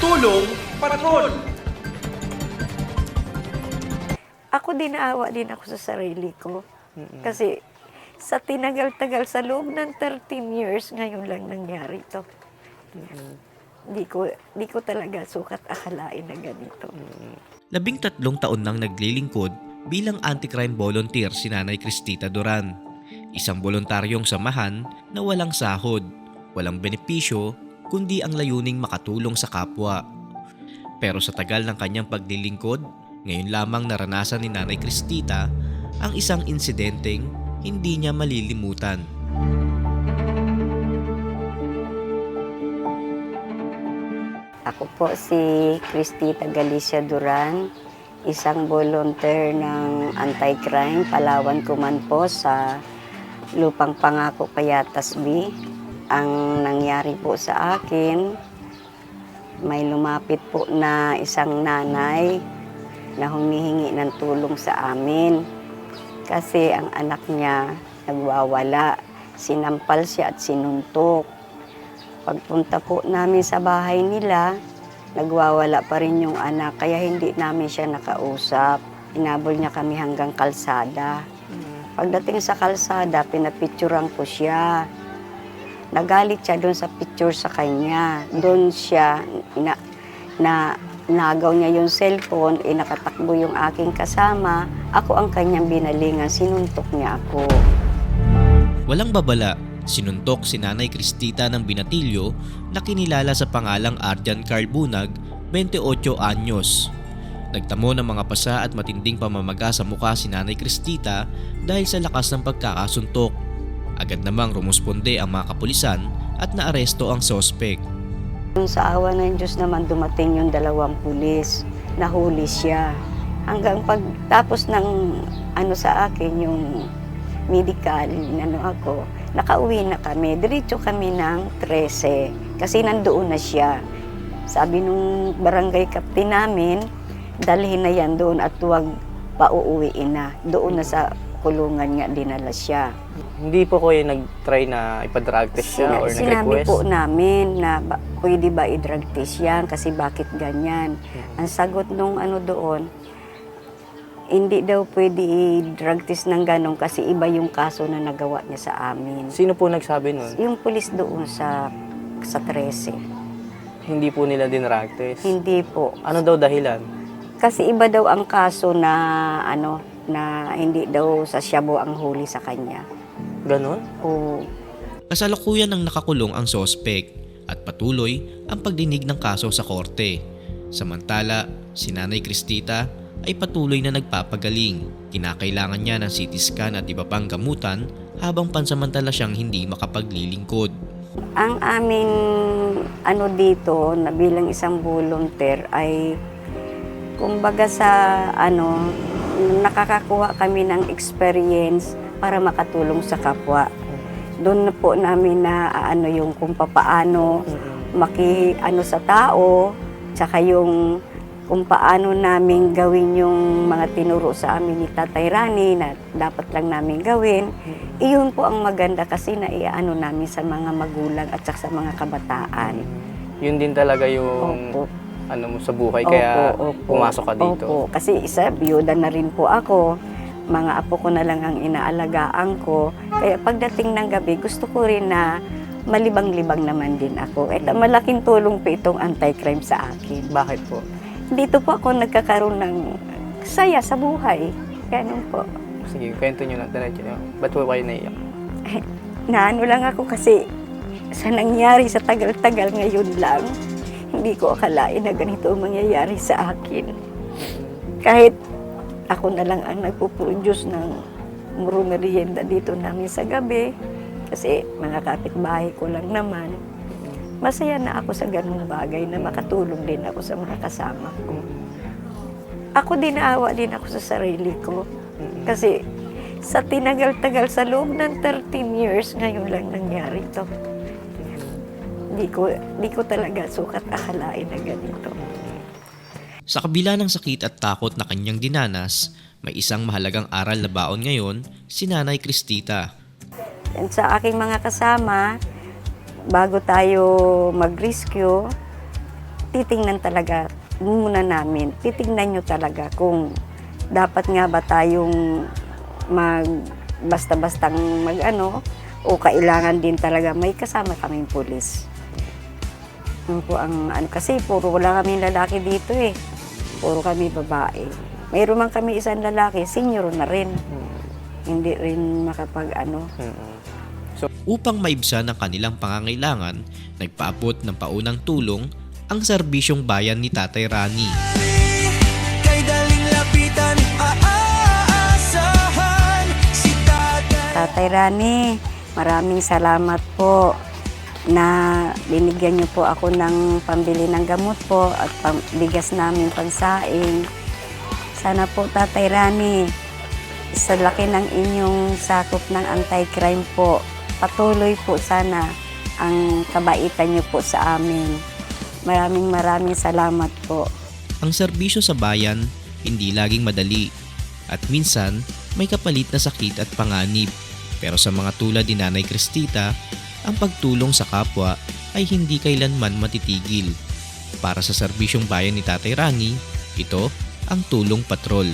Tulong Patrol! Ako din naawa din ako sa sarili ko. Kasi sa tinagal-tagal, sa loob ng 13 years, ngayon lang nangyari to. Di ko talaga sukat akalain na ganito. 13 taon nang naglilingkod bilang anti-crime volunteer si Nanay Cristita Duran. Isang voluntaryong samahan na walang sahod, walang benepisyo, kundi ang layuning makatulong sa kapwa. Pero sa tagal ng kanyang paglilingkod, ngayon lamang naranasan ni Nanay Cristita ang isang insidenteng hindi niya malilimutan. Ako po si Cristita Galicia Duran, isang volunteer ng anti-crime, Palawan Command po sa Lupang Pangako, Payatas B. Ang nangyari po sa akin, may lumapit po na isang nanay na humihingi ng tulong sa amin. Kasi ang anak niya nagwawala, sinampal siya at sinuntok. Pagpunta po namin sa bahay nila, nagwawala pa rin yung anak, kaya hindi namin siya nakausap. Inabol niya kami hanggang kalsada. Pagdating sa kalsada, pinapicturan ko siya. Nagalit siya doon sa picture sa kanya. Doon siya, nagaw niya yung cellphone, nakatakbo yung aking kasama. Ako ang kanyang binalingan, sinuntok niya ako. Walang babala, sinuntok si Nanay Cristita ng binatilyo na kinilala sa pangalang Arjan Carl Bunag, 28 anyos. Nagtamo ng mga pasa at matinding pamamaga sa mukha si Nanay Cristita dahil sa lakas ng pagkakasuntok. Agad namang rumusponde ang mga kapulisan at naaresto ang sospek. Sa awa ng Diyos naman dumating yung 2 pulis, nahuli siya. Hanggang pagtapos ng sa akin yung medical, ako, nakauwi na kami. Diretso kami ng 13 kasi nandoon na siya. Sabi nung barangay captain namin, dalhin na yan doon at huwag pauuwiin na. Doon na sa kulungan nga dinala siya. Hindi po kayo nag-try na ipa-drug test siya or nag-request? Sinabi po namin na pwede ba i-drug test yan kasi bakit ganyan. Ang sagot nung doon, hindi daw pwede i-drug test ng ganun kasi iba yung kaso na nagawa niya sa amin. Sino po nagsabi nun? Yung pulis doon sa 13. Hindi po nila din-drug test? Hindi po. Ano daw dahilan? Kasi iba daw ang kaso na na hindi daw sa Shabu ang huli sa kanya. Ganon? O Kasalukuyan ng nakakulong ang sospek at patuloy ang pagdinig ng kaso sa korte. Samantala, si Nanay Cristita ay patuloy na nagpapagaling. Kinakailangan niya ng CT scan at iba pang gamutan habang pansamantala siyang hindi makapaglilingkod. ang aming dito na bilang isang volunteer ay kumbaga sa nakakakuha kami ng experience para makatulong sa kapwa. Doon na po namin na yung kung papaano sa tao, tsaka yung kung paano namin gawin yung mga tinuro sa amin ni Tatay Rani na dapat lang namin gawin. Iyon po ang maganda kasi namin sa mga magulang at saka sa mga kabataan. Yun din talaga yung Opo. mo sa buhay kaya pumasok ka dito. Opo, kasi byuda na rin po ako. Mga apo ko na lang ang inaalagaan ko. Kaya pagdating ng gabi, gusto ko rin na malibang-libang naman din ako. At malaking tulong po itong anti-crime sa akin. Bakit po? Dito po ako nagkakaroon ng saya sa buhay. Ganun po. Sige, kwento nyo na diretso. Ba't po kayo naiyak? Naano lang ako kasi sa nangyari sa tagal-tagal ngayon lang, hindi ko akalain na ganito ang mangyayari sa akin. Kahit ako na lang ang nagpo-produce ng merienda dito namin sa gabi, kasi mga kapitbahay ko lang naman, masaya na ako sa ganung bagay na makatulong din ako sa mga kasama ko. Ako din naawa din ako sa sarili ko. Kasi sa tinagal-tagal, sa loob ng 13 years, ngayon lang nangyari to. Di ko talaga sukat akalain na ganito. Sa kabila ng sakit at takot na kanyang dinanas, may isang mahalagang aral na baon ngayon si Nanay Cristita. And sa aking mga kasama, bago tayo mag-rescue, titingnan talaga muna namin. Titingnan nyo talaga kung dapat nga ba tayong basta-bastang o kailangan din talaga may kasama kaming pulis. Yun po kasi puro wala kaming lalaki dito eh. Puro kami babae. Mayroon man kami isang lalaki, senior na rin. Hindi rin Upang maibsan ang kanilang pangangailangan, nagpaabot ng paunang tulong ang serbisyong bayan ni Tatay Rani. Tatay Rani, maraming salamat po na binigyan niyo po ako ng pambili ng gamot po at bigas namin pansaing. Sana po Tatay Rani, sa laki ng inyong sakop ng anti-crime po, patuloy po sana ang kabaitan niyo po sa amin. Maraming salamat po. Ang serbisyo sa bayan hindi laging madali at minsan may kapalit na sakit at panganib. Pero sa mga tulad ni Nanay Cristita, ang pagtulong sa kapwa ay hindi kailanman matitigil. Para sa serbisyong bayan ni Tatay Rani, ito ang Tulong Patrol.